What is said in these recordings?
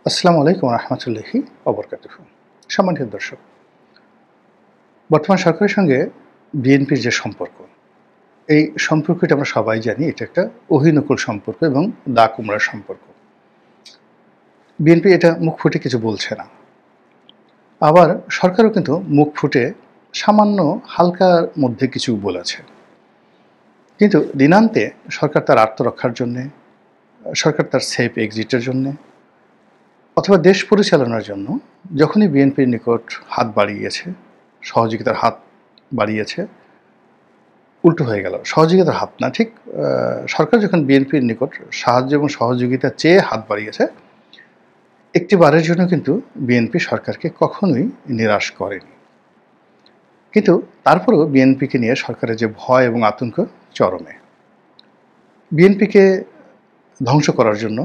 আসসালামু আলাইকুম রহমতুল্লাহি ওবরকাতুহু। সম্মানিত দর্শক, বর্তমান সরকারের সঙ্গে বিএনপির যে সম্পর্ক, এই সম্পর্কটা আমরা সবাই জানি এটা একটা অহিনকল সম্পর্ক এবং দা কুমড়ার সম্পর্ক। বিএনপি এটা মুখ ফুটে কিছু বলছে না, আবার সরকারও কিন্তু মুখ ফুটে সামান্য হালকার মধ্যে কিছু বলেছে। কিন্তু দিনান্তে সরকার তার আত্মরক্ষার জন্যে, সরকার তার সেফ এক্সিটের জন্যে অথবা দেশ পরিচালনার জন্য যখনই বিএনপির নিকট হাত বাড়িয়েছে, সহযোগিতার হাত বাড়িয়েছে, উল্টো হয়ে গেল। সহযোগিতার হাত না, ঠিক সরকার যখন বিএনপির নিকট সাহায্য এবং সহযোগিতা চেয়ে হাত বাড়িয়েছে, একটি বারের জন্য কিন্তু বিএনপি সরকারকে কখনোই নিরাশ করেনি। কিন্তু তারপরেও বিএনপিকে নিয়ে সরকারের যে ভয় এবং আতঙ্ক চরমে। বিএনপিকে ধ্বংস করার জন্য,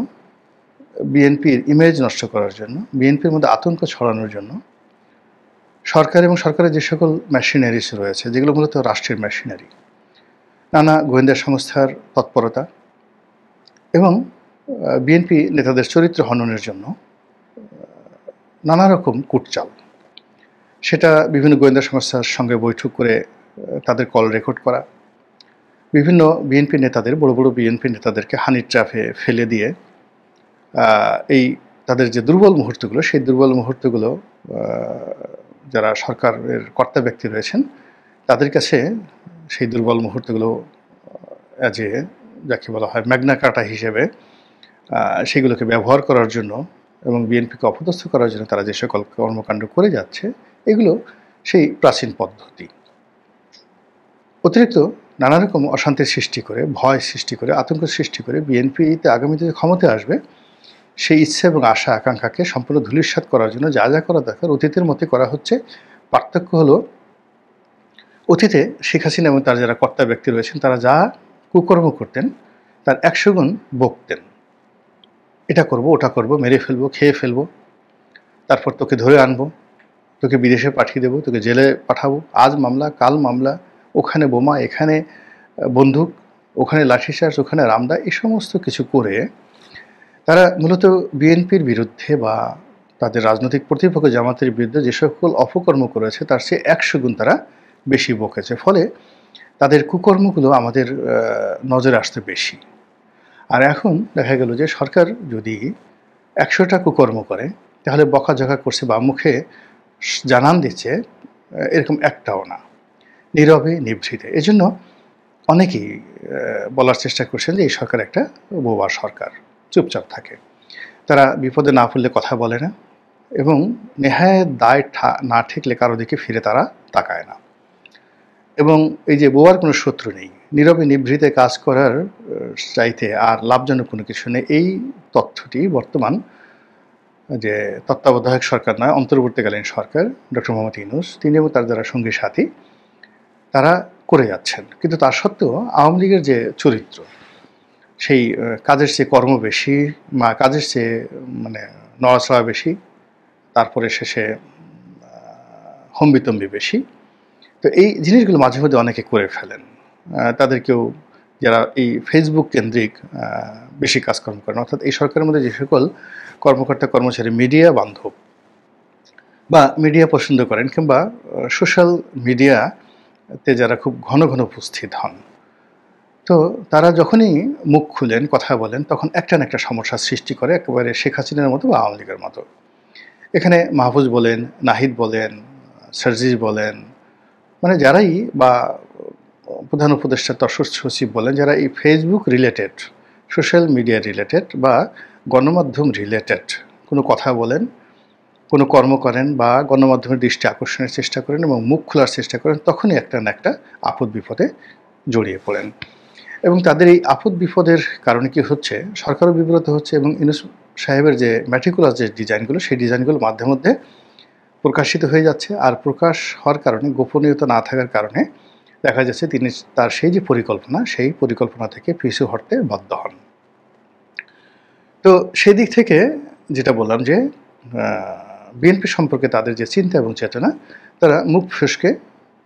বিএনপির ইমেজ নষ্ট করার জন্য, বিএনপির মধ্যে আতঙ্ক ছড়ানোর জন্য সরকার এবং সরকারের যে সকল মেশিনারিজ রয়েছে, যেগুলো মূলত রাষ্ট্রের মেশিনারি, নানা গোয়েন্দা সংস্থার তৎপরতা এবং বিএনপি নেতাদের চরিত্র হননের জন্য নানা রকম কুটচাল, সেটা বিভিন্ন গোয়েন্দা সংস্থার সঙ্গে বৈঠক করে তাদের কল রেকর্ড করা, বিভিন্ন বিএনপি নেতাদের, বড় বড় বিএনপি নেতাদেরকে হানি ট্র্যাপে ফেলে দিয়ে এই তাদের যে দুর্বল মুহূর্তগুলো, সেই দুর্বল মুহূর্তগুলো যারা সরকারের কর্তা ব্যক্তি রয়েছেন তাদের কাছে সেই দুর্বল মুহূর্তগুলো যাকে বলা হয় ম্যাগনা কার্টা হিসেবে সেগুলোকে ব্যবহার করার জন্য এবং বিএনপিকে অপদস্থ করার জন্য তারা যে সকল কর্মকাণ্ড করে যাচ্ছে, এগুলো সেই প্রাচীন পদ্ধতি। অতিরিক্ত নানা রকম অশান্তির সৃষ্টি করে, ভয় সৃষ্টি করে, আতঙ্ক সৃষ্টি করে বিএনপিতে আগামীতে ক্ষমতায় আসবে সেই ইচ্ছা এবং আশা আকাঙ্ক্ষাকে সম্পূর্ণ ধূলিসাৎ করার জন্য যা যা করা দরকার অতীতের মধ্যে করা হচ্ছে। পার্থক্য হলো, অতীতে শেখ হাসিনা এবং তার যারা কর্তা ব্যক্তি রয়েছেন তারা যা কুকর্ম করতেন তার 100 গুণ বকতেন। এটা করব, ওটা করব, মেরে ফেলবো, খেয়ে ফেলবো, তারপর তোকে ধরে আনবো, তোকে বিদেশে পাঠিয়ে দেবো, তোকে জেলে পাঠাবো, আজ মামলা কাল মামলা, ওখানে বোমা, এখানে বন্দুক, ওখানে লাঠিচার্জ, ওখানে রামদা, এই সমস্ত কিছু করে তারা মূলত বিএনপির বিরুদ্ধে বা তাদের রাজনৈতিক প্রতিপক্ষ জামাতের বিরুদ্ধে যে সকল অপকর্ম করেছে তার চেয়ে 100 গুণ তারা বেশি বকেছে। ফলে তাদের কুকর্মগুলো আমাদের নজরে আসতে বেশি। আর এখন দেখা গেল যে সরকার যদি 100টা কুকর্ম করে তাহলে বকাঝকা করছে বা মুখে জানান দিচ্ছে এরকম একটাও না, নীরবে নিভৃতে। এজন্য অনেকেই বলার চেষ্টা করছেন যে এই সরকার একটা বোবা সরকার, চুপচাপ থাকে, তারা বিপদে না পড়লে কথা বলে না এবং নেহায়েত দায় না ঠেকলে কারো দিকে ফিরে তারা তাকায় না। এবং এই যে বোয়ার কোনো শত্রু নেই, নীরবে নিভৃতে কাজ করার চাইতে আর লাভজনক কোনো কিছু নেই, এই তথ্যটি বর্তমান যে তত্ত্বাবধায়ক সরকার নয়, অন্তর্বর্তীকালীন সরকার ডক্টর মোহাম্মদ ইউনূস, তিনি এবং তার যারা সঙ্গী সাথী তারা করে যাচ্ছেন। কিন্তু তার সত্ত্বেও আওয়ামী লীগের যে চরিত্র, সেই কাজের চেয়ে কর্ম বেশি, কাজের চেয়ে নড়াচড়া বেশি, তারপরে শেষে হম্বিতম্বি বেশি। তো এই জিনিসগুলো মাঝে মধ্যে অনেকে করে ফেলেন। তাদেরকেও যারা এই ফেসবুক কেন্দ্রিক বেশি কাজকর্ম করেন, অর্থাৎ এই সরকারের মধ্যে যে সকল কর্মকর্তা কর্মচারী মিডিয়া বান্ধব বা মিডিয়া পছন্দ করেন কিংবা সোশ্যাল মিডিয়াতে যারা খুব ঘন ঘন উপস্থিত হন, তো তারা যখনই মুখ খুলেন, কথা বলেন, তখন একটা না একটা সমস্যার সৃষ্টি করে, একেবারে শেখ হাসিনার মতো বা আওয়ামী লীগের মতো। এখানে মাহফুজ বলেন, নাহিদ বলেন, সার্জিস বলেন, যারাই বা প্রধান উপদেষ্টা তথ্য সচিব বলেন, যারা এই Facebook related, social media related বা গণমাধ্যম রিলেটেড কোনো কথা বলেন, কোনো কর্ম করেন বা গণমাধ্যমের দৃষ্টি আকর্ষণের চেষ্টা করেন এবং মুখ খোলার চেষ্টা করেন, তখনই একটা না একটা আপদ বিপদে জড়িয়ে পড়েন। এবং তাদের এই আপদ বিপদের কারণে কি হচ্ছে, সরকারও বিব্রত হচ্ছে এবং ইউনূস সাহেবের যে ম্যাটিকুলাস যে ডিজাইনগুলো, সেই ডিজাইনগুলো মাঝে মধ্যে প্রকাশিত হয়ে যাচ্ছে। আর প্রকাশ হওয়ার কারণে, গোপনীয়তা না থাকার কারণে দেখা যাচ্ছে তিনি তার সেই যে পরিকল্পনা, সেই পরিকল্পনা থেকে পিছু হটতে বাধ্য হন। তো সেদিক থেকে যেটা বললাম যে বিএনপি সম্পর্কে তাদের যে চিন্তা এবং চেতনা, তারা মুখ ফসকে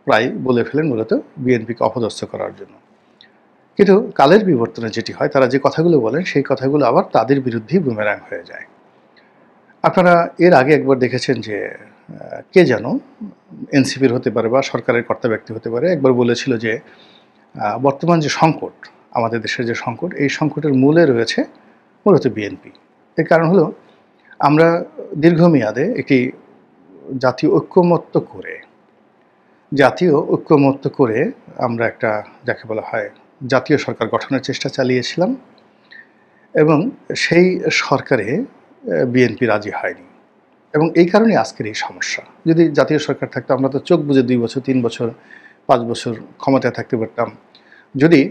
প্রায় বলে ফেলেন মূলত বিএনপিকে অপদস্থ করার জন্য। কিন্তু কালের বিবর্তনে যেটি হয়, তারা যে কথাগুলো বলেন সেই কথাগুলো আবার তাদের বিরুদ্ধেই বুমেরাং হয়ে যায়। আপনারা এর আগে একবার দেখেছেন যে কে যেন এনসিপির হতে পারে বা সরকারের কর্তা ব্যক্তি হতে পারে, একবার বলেছিল যে বর্তমান যে সংকট, আমাদের দেশের যে সংকট, এই সংকটের মূলে রয়েছে মূলত বিএনপি। এর কারণ হলো আমরা দীর্ঘমেয়াদে একটি জাতীয় ঐক্যমত্য করে আমরা একটা যাকে বলা হয় জাতীয় সরকার গঠনের চেষ্টা চালিয়েছিলাম, এবং সেই সরকারে বিএনপি রাজি হয়নি, এবং এই কারণে আজকের এই সমস্যা। যদি জাতীয় সরকার থাকতো আমরা তো চোখ বুজে 2 বছর 3 বছর 5 বছর ক্ষমতায় থাকতে পারতাম। যদি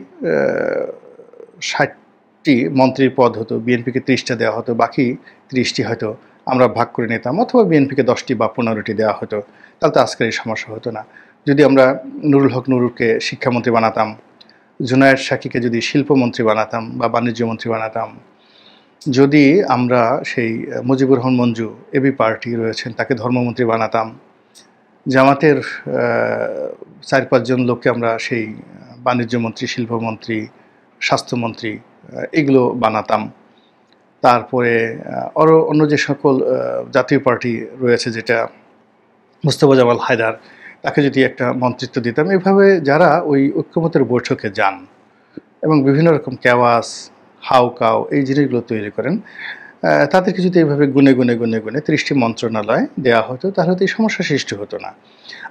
60টি মন্ত্রীর পদ হতো, বিএনপিকে 30টা দেওয়া হতো, বাকি 30টি হয়তো আমরা ভাগ করে নিতাম, অথবা বিএনপিকে 10টি বা 15টি দেওয়া হতো, তাহলে তো আজকের এই সমস্যা হতো না। যদি আমরা নুরুল হক নুরুকে শিক্ষামন্ত্রী বানাতাম, জুনায়েদ সাকিকে যদি শিল্পমন্ত্রী বানাতাম বা বাণিজ্য মন্ত্রী বানাতাম, যদি আমরা সেই মুজিবুর রহমান মঞ্জু এবি পার্টি রয়েছেন তাকে ধর্মমন্ত্রী বানাতাম, জামাতের 4-5 জন লোককে আমরা সেই বাণিজ্য মন্ত্রী, শিল্পমন্ত্রী, স্বাস্থ্যমন্ত্রী এগুলো বানাতাম, তারপরে আরও অন্য যে সকল জাতীয় পার্টি রয়েছে, যেটা মোস্তফা জামাল হায়দার, তাকে যদি একটা মন্ত্রিত্ব দিতাম, এভাবে যারা ওই ঐক্যমতের বৈঠকে যান এবং বিভিন্ন রকম ক্যাওয়াস, হাউকাও এই জিনিসগুলো তৈরি করেন, তাদেরকে যদি এইভাবে গুনে 30টি মন্ত্রণালয় দেওয়া হতো, তাহলে তো এই সমস্যা সৃষ্টি হতো না।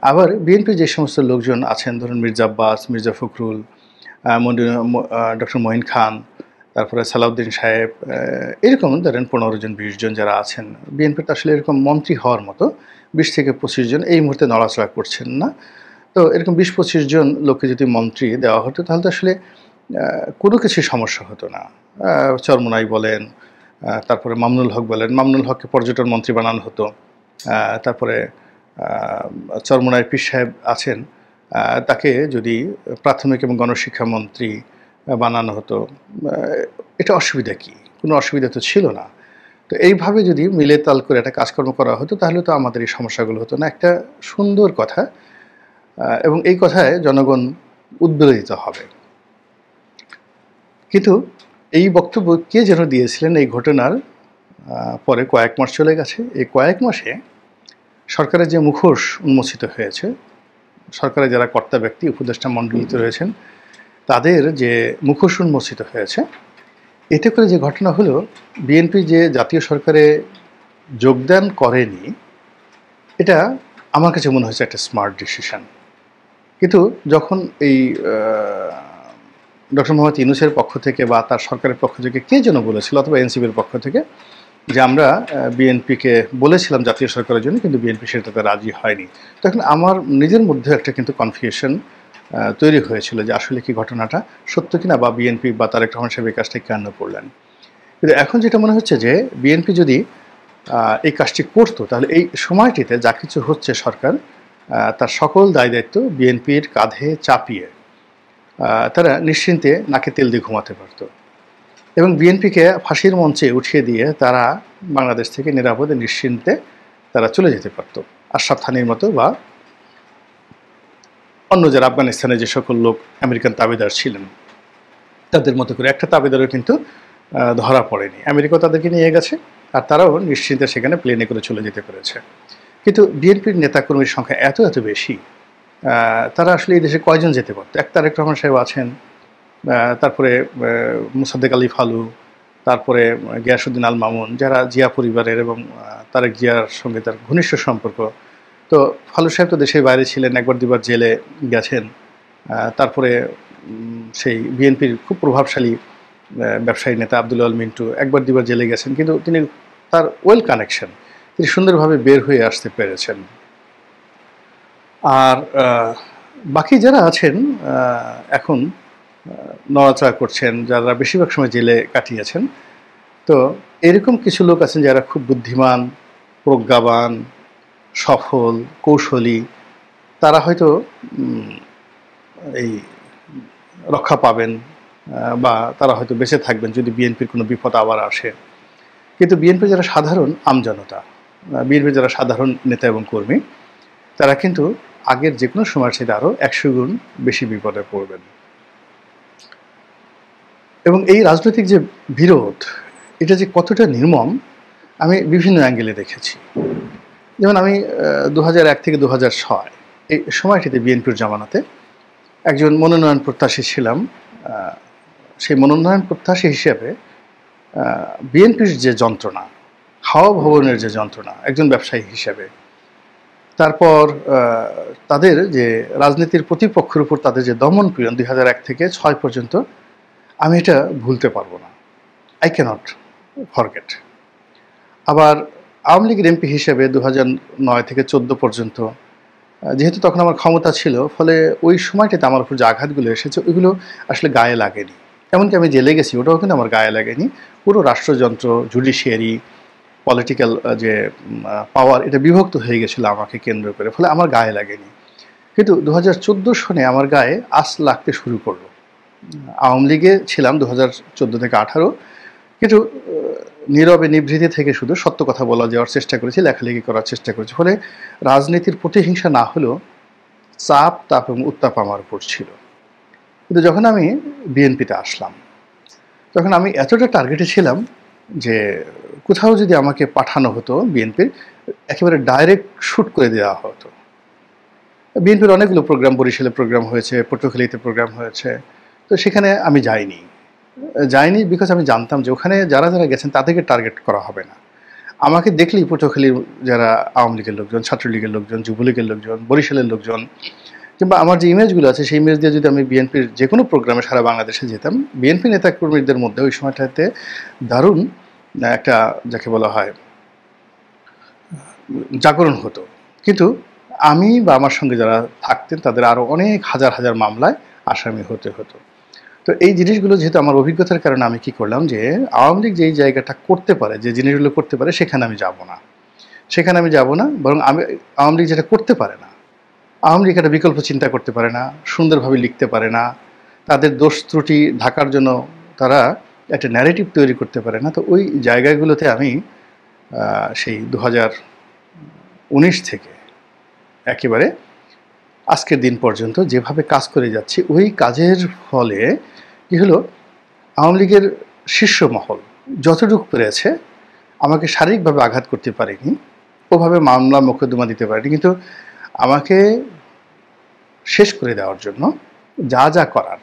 আবার বিএনপি যে সমস্ত লোকজন আছেন, ধরুন মির্জা আব্বাস, মির্জা ফখরুল, ডক্টর মঈন খান, তারপরে সালাউদ্দিন সাহেব, এরকম ধরেন 15 জন 20 জন যারা আছেন, বিএনপির তো আসলে এরকম মন্ত্রী হওয়ার মতো 20 থেকে 25 জন এই মুহূর্তে নড়াচড়া করছেন না। তো এরকম 20-25 জন লোককে যদি মন্ত্রী দেওয়া হতো, তাহলে তো আসলে কোনো কিছুই সমস্যা হতো না। চরমোনাই বলেন, তারপরে মামুনুল হক বলেন, মামুনুল হককে পর্যটন মন্ত্রী বানানো হতো, তারপরে চরমোনাইয়ের পীর সাহেব আছেন, তাকে যদি প্রাথমিক এবং গণশিক্ষা মন্ত্রী বানানো হতো, এটা অসুবিধা কী? কোনো অসুবিধা তো ছিল না। তো এইভাবে যদি মিলে তাল করে একটা কাজকর্ম করা হতো, তাহলে তো আমাদের এই সমস্যাগুলো হতো না। একটা সুন্দর কথা, এবং এই কথায় জনগণ উদ্বেলিত হবে। কিন্তু এই বক্তব্য কে যেন দিয়েছিলেন এই ঘটনার পরে কয়েক মাস চলে গেছে। এই কয়েক মাসে সরকারের যে মুখোশ উন্মোচিত হয়েছে, সরকারের যারা কর্তা ব্যক্তি, উপদেষ্টা মণ্ডলীতে রয়েছেন, তাদের যে মুখোশ উন্মোচিত হয়েছে, এতে করে যে ঘটনা হলো, বিএনপি যে জাতীয় সরকারে যোগদান করেনি, এটা আমার কাছে মনে হয়েছে একটা স্মার্ট ডিসিশন। কিন্তু যখন এই ডক্টর মোহাম্মদ ইউনূসের পক্ষ থেকে বা তার সরকারের পক্ষ থেকে কে যেন বলেছিল, অথবা এনসিপির পক্ষ থেকে, যে আমরা বিএনপিকে বলেছিলাম জাতীয় সরকারের জন্য, কিন্তু বিএনপি সেটাতে রাজি হয়নি, তখন আমার নিজের মধ্যে একটা কিন্তু কনফিউশন তৈরি হয়েছিল যে আসলে কি ঘটনাটা সত্য কিনা, বা বিএনপি বা তারেক রহমান সাহেব এই কাজটা কেন করলেন। কিন্তু এখন যেটা মনে হচ্ছে যে বিএনপি যদি এই কাজটি করতো, তাহলে এই সময়টিতে যা কিছু হচ্ছে সরকার তার সকল দায় দায়িত্ব বিএনপির কাঁধে চাপিয়ে তারা নিশ্চিন্তে নাকে তেল দিয়ে ঘুমাতে পারত, এবং বিএনপিকে ফাঁসির মঞ্চে উঠিয়ে দিয়ে তারা বাংলাদেশ থেকে নিরাপদে নিশ্চিন্তে তারা চলে যেতে পারত। আশরাফ থানির মতো বা অন্য যারা আফগানিস্তানে যে সকল লোক আমেরিকান তাবেদার ছিলেন, তাদের মতো করে একটা তাবেদারও কিন্তু ধরা পড়েনি। আমেরিকা তাদেরকে নিয়ে গেছে, আর তারাও নিশ্চিন্তে সেখানে প্লেনে করে চলে যেতে পেরেছে। কিন্তু বিএনপির নেতাকর্মীর সংখ্যা এত বেশি, তারা আসলে এই দেশে কয়জন যেতে পারত? এক তারেক রহমান সাহেব আছেন, তারপরে মোসাদ্দেক আলী ফালু, তারপরে গিয়াসউদ্দিন আল মামুন, যারা জিয়া পরিবারের এবং তারেক জিয়ার সঙ্গে তার ঘনিষ্ঠ সম্পর্ক। তো ফালু সাহেব তো দেশের বাইরে ছিলেন, একবার দুবার জেলে গেছেন। তারপরে সেই বিএনপির খুব প্রভাবশালী ব্যবসায়ী নেতা আব্দুল আল মিন্টু একবার দুবার জেলে গেছেন, কিন্তু তিনি তার ওয়েল কানেকশন, তিনি সুন্দরভাবে বের হয়ে আসতে পেরেছেন। আর বাকি যারা আছেন এখন নড়াচড়া করছেন, যারা বেশিরভাগ সময় জেলে কাটিয়েছেন, তো এরকম কিছু লোক আছেন যারা খুব বুদ্ধিমান, প্রজ্ঞাবান, সফল, কৌশলী, তারা হয়তো এই রক্ষা পাবেন বা তারা হয়তো বেঁচে থাকবেন যদি বিএনপির কোনো বিপদ আবার আসে। কিন্তু বিএনপির যারা সাধারণ আমজনতা, বিএনপির যারা সাধারণ নেতা এবং কর্মী, তারা কিন্তু আগের যে কোনো সময়ের সাথে আরও 100 গুণ বেশি বিপদে পড়বেন। এবং এই রাজনৈতিক যে বিরোধ, এটা যে কতটা নির্মম, আমি বিভিন্ন অ্যাঙ্গেলে দেখেছি। যেমন আমি ২০০১ থেকে ২০০৬ এই সময়টিতে বিএনপির জামানাতে একজন মনোনয়ন প্রত্যাশী ছিলাম। সেই মনোনয়ন প্রত্যাশী হিসেবে বিএনপির যে যন্ত্রণা, হাওয়া ভবনের যে যন্ত্রণা একজন ব্যবসায়ী হিসেবে, তারপর তাদের যে রাজনীতির প্রতিপক্ষের উপর তাদের যে দমন পীড়ন ২০০১ থেকে ৬ পর্যন্ত, আমি এটা ভুলতে পারবো না। I cannot forget. আবার আওয়ামী লীগের এমপি হিসেবে ২০০৯ থেকে ১৪ পর্যন্ত, যেহেতু তখন আমার ক্ষমতা ছিল, ফলে ওই সময়টাতে আমার উপর যে আঘাতগুলো এসেছে ওইগুলো আসলে গায়ে লাগেনি। এমনকি আমি জেলে গেছি, ওটাও কিন্তু আমার গায়ে লাগেনি। পুরো রাষ্ট্রযন্ত্র, জুডিশিয়ারি, পলিটিক্যাল যে পাওয়ার, এটা বিভক্ত হয়ে গেছিলো আমাকে কেন্দ্র করে, ফলে আমার গায়ে লাগেনি। কিন্তু ২০১৪ সনে আমার গায়ে আঁচ লাগতে শুরু করলো। আওয়ামী লীগে ছিলাম ২০১৪ থেকে ১৮, কিন্তু নীরবে নিভৃতি থেকে শুধু সত্য কথা বলা যাওয়ার চেষ্টা করেছি, লেখালেখি করার চেষ্টা করেছি। ফলে রাজনীতির প্রতিহিংসা না হলেও চাপ, তাপ এবং উত্তাপ আমার উপর ছিল। কিন্তু যখন আমি বিএনপিতে আসলাম, তখন আমি এতটা টার্গেটে ছিলাম যে কোথাও যদি আমাকে পাঠানো হতো বিএনপির, একেবারে ডাইরেক্ট শ্যুট করে দেওয়া হতো। বিএনপির অনেকগুলো প্রোগ্রাম, বরিশালে প্রোগ্রাম হয়েছে, পটুয়াখালীতে প্রোগ্রাম হয়েছে, তো সেখানে আমি যাইনি বিকজ আমি জানতাম যে ওখানে যারা যারা গেছেন তাদেরকে টার্গেট করা হবে না। আমাকে দেখলেই পটুয়াখালীর যারা আওয়ামী লীগের লোকজন, ছাত্রলীগের লোকজন, যুবলীগের লোকজন, বরিশালের লোকজন, কিংবা আমার যে ইমেজগুলো আছে সেই ইমেজ দিয়ে যদি আমি বিএনপির যে কোনো প্রোগ্রামে সারা বাংলাদেশে যেতাম, বিএনপি নেতাকর্মীদের মধ্যে ওই সময়টাতে দারুণ একটা, যাকে বলা হয়, জাগরণ হতো। কিন্তু আমি বা আমার সঙ্গে যারা থাকতেন তাদের আরও অনেক হাজার হাজার মামলায় আসামি হতে হতো। তো এই জিনিসগুলো যেহেতু আমার অভিজ্ঞতার কারণে আমি কি করলাম, যে আওয়ামী লীগ যেই জায়গাটা করতে পারে, যে জিনিসগুলো করতে পারে, সেখানে আমি যাব না। বরং আওয়ামী লীগ যেটা করতে পারে না, আওয়ামী লীগ একটা বিকল্প চিন্তা করতে পারে না, সুন্দরভাবে লিখতে পারে না, তাদের দোষ ত্রুটি ঢাকার জন্য তারা একটা ন্যারেটিভ তৈরি করতে পারে না। তো ওই জায়গাগুলোতে আমি সেই 2019 থেকে একেবারে আজকের দিন পর্যন্ত যেভাবে কাজ করে যাচ্ছি, ওই কাজের ফলে কি হলো, আওয়ামী লীগের শীর্ষ মহল যতটুকু পেরেছে আমাকে শারীরিকভাবে আঘাত করতে পারেনি, ওভাবে মামলা মোকদ্দমা দিতে পারেনি, কিন্তু আমাকে শেষ করে দেওয়ার জন্য যা যা করার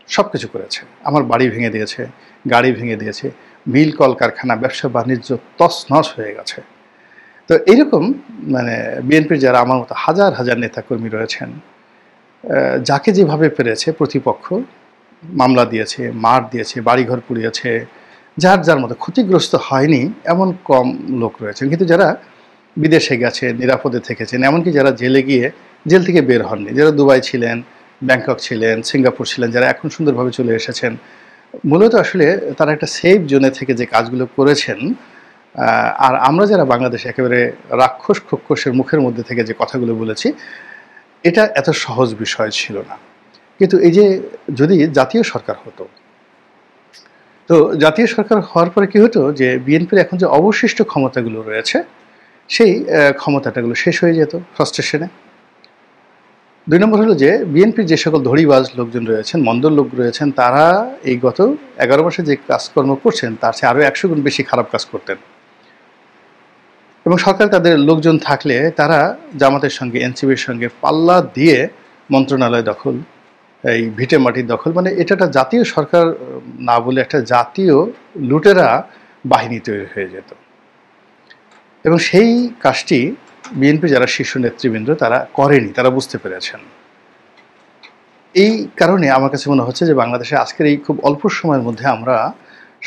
সব কিছু করেছে। আমার বাড়ি ভেঙে দিয়েছে, গাড়ি ভেঙে দিয়েছে, মিল কলকারখানা, ব্যবসা বাণিজ্য তছনছ হয়ে গেছে। তো এইরকম মানে বিএনপির যারা আমার মতো হাজার হাজার নেতাকর্মী রয়েছেন, যাকে যেভাবে পেরেছে প্রতিপক্ষ মামলা দিয়েছে, মার দিয়েছে, বাড়িঘর পুড়িয়েছে, যার যার মতো ক্ষতিগ্রস্ত হয়নি এমন কম লোক রয়েছেন। কিন্তু যারা বিদেশে গেছে, নিরাপদে থেকেছেন, এমনকি যারা জেলে গিয়ে জেল থেকে বের হননি, যারা দুবাই ছিলেন, ব্যাংকক ছিলেন, সিঙ্গাপুর ছিলেন, যারা এখন সুন্দরভাবে চলে এসেছেন, মূলত আসলে তারা একটা সেফ জোনে থেকে যে কাজগুলো করেছেন, আর আমরা যারা বাংলাদেশে একেবারে রাক্ষস খক্ষসের মুখের মধ্যে থেকে যে কথাগুলো বলেছি, এটা এত সহজ বিষয় ছিল না। কিন্তু এই যে যদি জাতীয় সরকার হতো, তো জাতীয় সরকার হওয়ার পরে কি হতো, যে বিএনপির এখন যে অবশিষ্ট ক্ষমতাগুলো রয়েছে সেই ক্ষমতাটাগুলো শেষ হয়ে যেত ফ্রাস্ট্রেশনে। ২ নম্বর হলো যে বিএনপির যে সকল ধড়িবাজ লোকজন রয়েছেন, মন্দ লোক রয়েছেন, তারা এই গত 11 মাসে যে কাজকর্ম করছেন তার চেয়ে আরও 100 গুণ বেশি খারাপ কাজ করতেন। এবং সরকার তাদের লোকজন থাকলে তারা জামাতের সঙ্গে, এনসিপির সঙ্গে পাল্লা দিয়ে মন্ত্রণালয় দখল, এই ভিটে মাটির দখল, মানে এটা একটা জাতীয় সরকার না বলে একটা জাতীয় লুটেরা বাহিনী তৈরি হয়ে যেত। এবং সেই কাজটি বিএনপি যারা শীর্ষ নেতৃবৃন্দ তারা করেনি, তারা বুঝতে পেরেছেন। এই কারণে আমার কাছে মনে হচ্ছে যে বাংলাদেশে আজকের এই খুব অল্প সময়ের মধ্যে আমরা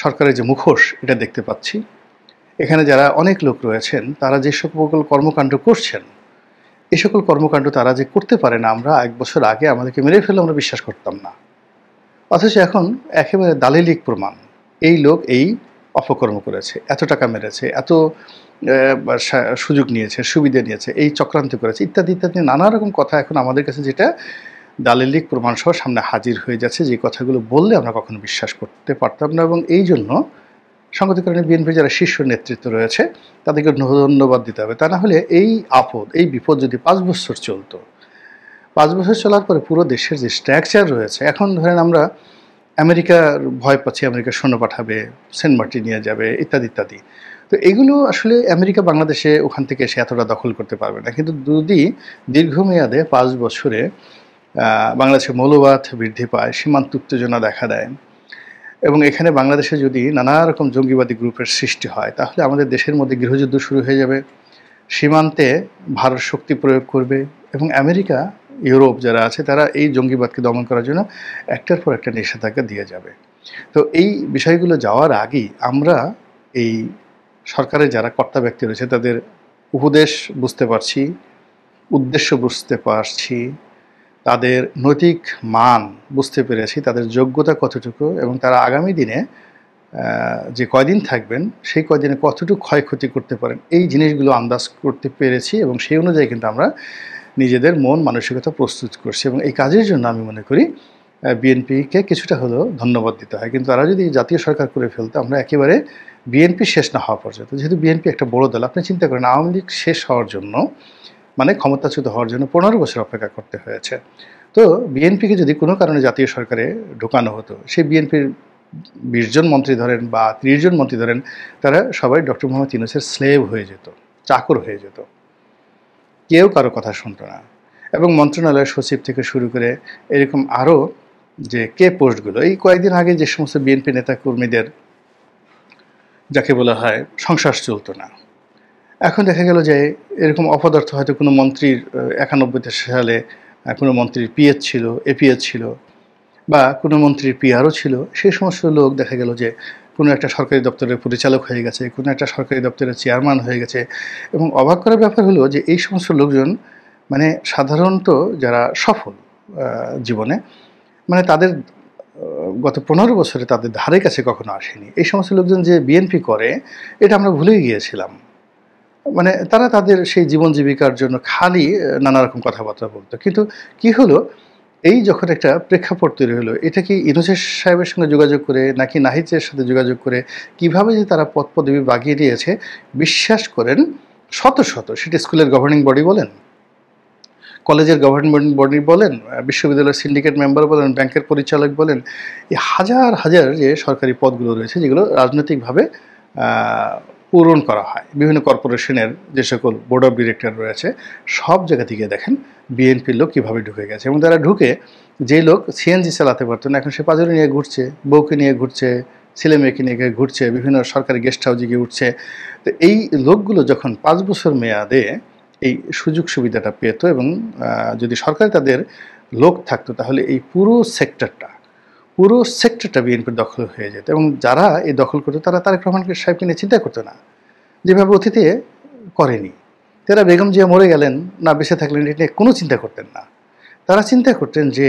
সরকারের যে মুখোশ এটা দেখতে পাচ্ছি। এখানে যারা অনেক লোক রয়েছেন তারা যে সকল কর্মকাণ্ড করছেন, এই সকল কর্মকাণ্ড তারা যে করতে পারে না, আমরা 1 বছর আগে আমাদেরকে মেরে ফেলে আমরা বিশ্বাস করতাম না। অথচ এখন একেবারে দালিলিক প্রমাণ, এই লোক এই অপকর্ম করেছে, এত টাকা মেরেছে, এত সুযোগ নিয়েছে, সুবিধা নিয়েছে, এই চক্রান্ত করেছে, ইত্যাদি ইত্যাদি নানা রকম কথা এখন আমাদের কাছে যেটা দালিলিক প্রমাণ সহ সামনে হাজির হয়ে যাচ্ছে, যে কথাগুলো বললে আমরা কখনো বিশ্বাস করতে পারতাম না। এবং এই জন্য সংগত কারণে বিএনপি যারা শীর্ষ নেতৃত্ব রয়েছে তাদেরকে ধন্যবাদ দিতে হবে। তা না হলে এই আপদ, এই বিপদ যদি 5 বছর চলতো, 5 বছর চলার পরে পুরো দেশের যে স্ট্রাকচার রয়েছে, এখন ধরেন আমরা আমেরিকার ভয় পাচ্ছি, আমেরিকা সৈন্য পাঠাবে, সেন্ট মার্টিন নিয়ে যাবে, ইত্যাদি ইত্যাদি। তো তো এগুলো আসলে আমেরিকা বাংলাদেশে ওখান থেকে এসে এতটা দখল করতে পারবে না, কিন্তু যদি দীর্ঘমেয়াদে 5 বছরে বাংলাদেশে মৌলবাদ বৃদ্ধি পায়, সীমান্ত উত্তেজনা দেখা দেয় এবং এখানে বাংলাদেশে যদি নানা রকম জঙ্গিবাদী গ্রুপের সৃষ্টি হয়, তাহলে আমাদের দেশের মধ্যে গৃহযুদ্ধ শুরু হয়ে যাবে, সীমান্তে ভারত শক্তি প্রয়োগ করবে এবং আমেরিকা, ইউরোপ যারা আছে তারা এই জঙ্গিবাদকে দমন করার জন্য একটার পর একটা নিষেধাজ্ঞা দিয়ে যাবে। তো এই বিষয়গুলো যাওয়ার আগেই আমরা এই সরকারের যারা কর্তা ব্যক্তি রয়েছে তাদের উপদেশ বুঝতে পারছি, উদ্দেশ্য বুঝতে পারছি, তাদের নৈতিক মান বুঝতে পেরেছি, তাদের যোগ্যতা কতটুকু এবং তারা আগামী দিনে যে কয়দিন থাকবেন সেই কয়দিনে কতটুকু ক্ষয়ক্ষতি করতে পারেন, এই জিনিসগুলো আন্দাজ করতে পেরেছি এবং সেই অনুযায়ী কিন্তু আমরা নিজেদের মন মানসিকতা প্রস্তুত করছি। এবং এই কাজের জন্য আমি মনে করি বিএনপিকে কিছুটা হলেও ধন্যবাদ দিতে হয়। কিন্তু তারা যদি জাতীয় সরকার করে ফেলতো, আমরা একেবারে বিএনপি শেষ না হওয়া পর্যন্ত, যেহেতু বিএনপি একটা বড় দল, আপনি চিন্তা করেন আওয়ামী লীগ শেষ হওয়ার জন্য মানে ক্ষমতাচ্যুত হওয়ার জন্য 15 বছর অপেক্ষা করতে হয়েছে। তো বিএনপিকে যদি কোনো কারণে জাতীয় সরকারে ঢোকানো হতো, সেই বিএনপির 20 জন মন্ত্রী ধরেন বা 30 জন মন্ত্রী ধরেন, তারা সবাই ডক্টর মোহাম্মদ ইউনূসের স্লেভ হয়ে যেত, চাকর হয়ে যেত, কেউ কারো কথা শুনতো না। এবং মন্ত্রণালয়ের সচিব থেকে শুরু করে এরকম আরও যে কে পোস্টগুলো, এই কয়েকদিন আগে যে সমস্ত বিএনপি নেতাকর্মীদের যাকে বলা হয় সংসার চলতো না, এখন দেখা গেল যে এরকম অপদার্থ হয়তো কোনো মন্ত্রীর 91 সালে কোনো মন্ত্রীর পিএস ছিল, এপিএস ছিল বা কোনো মন্ত্রীর পিআরও ছিল, সেই সমস্ত লোক দেখা গেল যে কোনো একটা সরকারি দপ্তরের পরিচালক হয়ে গেছে, কোনো একটা সরকারি দপ্তরের চেয়ারম্যান হয়ে গেছে। এবং অবাক করার ব্যাপার হলো যে এই সমস্ত লোকজন মানে সাধারণত যারা সফল জীবনে, মানে তাদের গত 15 বছরে তাদের ধারে কাছে কখনো আসেনি। এই সমস্ত লোকজন যে বিএনপি করে এটা আমরা ভুলেই গিয়েছিলাম। মানে তারা তাদের সেই জীবন জীবিকার জন্য খালি নানা রকম কথাবার্তা বলতো। কিন্তু কি হলো, এই যখন একটা প্রেক্ষাপট তৈরি হলো, এটা কি ইউনূস সাহেবের সঙ্গে যোগাযোগ করে নাকি নাহিদের সাথে যোগাযোগ করে কিভাবে যে তারা পদ পদবি বাগিয়ে দিয়েছে, বিশ্বাস করেন শত শত, সেটা স্কুলের গভর্নিং বডি বলেন, কলেজের গভর্নিং বডি বলেন, বিশ্ববিদ্যালয়ের সিন্ডিকেট মেম্বার বলেন, ব্যাংকের পরিচালক বলেন, এই হাজার হাজার যে সরকারি পদগুলো রয়েছে যেগুলো রাজনৈতিকভাবে পূরণ করা হয়, বিভিন্ন কর্পোরেশনের যে সকল বোর্ড অফ ডিরেক্টর রয়েছে, সব জায়গা থেকে দেখেন বিএনপির লোক কীভাবে ঢুকে গেছে। এবং তারা ঢুকে, যে লোক সিএনজি চালাতে পারতো না এখন সে পাজরে নিয়ে ঘুরছে, বউকে নিয়ে ঘুরছে, ছেলে মেয়েকে নিয়ে ঘুরছে, বিভিন্ন সরকারি গেস্ট হাউসে গিয়ে উঠছে। তো এই লোকগুলো যখন 5 বছর মেয়াদে এই সুযোগ সুবিধাটা পেত এবং যদি সরকারে তাদের লোক থাকতো, তাহলে এই পুরো সেক্টরটা বিএনপির দখল হয়ে যেত। এবং যারা এই দখল করতো তারা তারেক রহমান সাহেবকে নিয়ে চিন্তা করতো না, যেভাবে অতীতে করেনি। তারা বেগম জিয়া মরে গেলেন না বেঁচে থাকলেন এটা নিয়ে কোনো চিন্তা করতেন না। তারা চিন্তা করতেন যে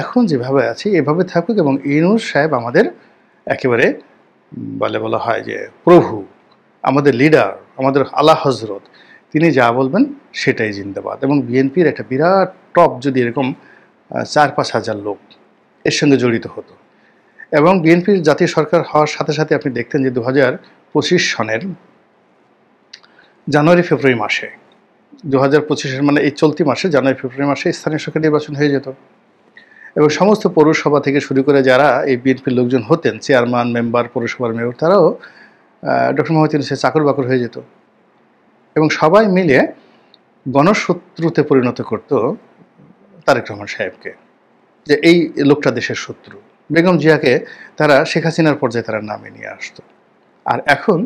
এখন যেভাবে আছে এভাবে থাকুক এবং ইউনূস সাহেব আমাদের একেবারে বলা হয় যে প্রভু, আমাদের লিডার, আমাদের আলা হজরত, তিনি যা বলবেন সেটাই জিন্দাবাদ। এবং বিএনপির একটা বিরাট টপ যদি এরকম 4-5 হাজার লোক এর সঙ্গে জড়িত হতো এবং বিএনপির জাতীয় সরকার হওয়ার সাথে সাথে আপনি দেখতেন যে 2025 সনের জানুয়ারি ফেব্রুয়ারি মাসে, 2025 মানে এই চলতি মাসে জানুয়ারি ফেব্রুয়ারি মাসে স্থানীয় সরকার নির্বাচন হয়ে যেত এবং সমস্ত পৌরসভা থেকে শুরু করে যারা এই বিএনপির লোকজন হতেন, চেয়ারম্যান, মেম্বার, পৌরসভার মেয়র, তারাও ডক্টর মোহাম্মদ ইউনূসের চাকর বাকর হয়ে যেত এবং সবাই মিলে গণশত্রুতে পরিণত করত তারেক রহমান সাহেবকে, যে এই লোকটা দেশের শত্রু। বেগম জিয়াকে তারা শেখ হাসিনার পর্যায়ে তারা নামিয়ে নিয়ে আসতো। আর এখন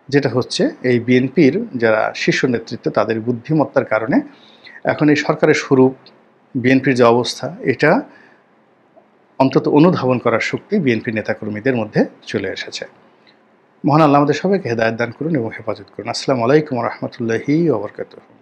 যেটা হচ্ছে, এই বিএনপির যারা শীর্ষ নেতৃত্ব তাদের বুদ্ধিমত্তার কারণে এখন এই সরকারের স্বরূপ, বিএনপির যে অবস্থা, এটা অন্তত অনুধাবন করার শক্তি বিএনপি নেতাকর্মীদের মধ্যে চলে এসেছে। মহান আল্লাহ আমাদের সবাইকে হেদায়েত দান করুন এবং হেফাজত করুন। আসসালামু আলাইকুম ওয়া রাহমাতুল্লাহি ওয়া বারাকাতুহু।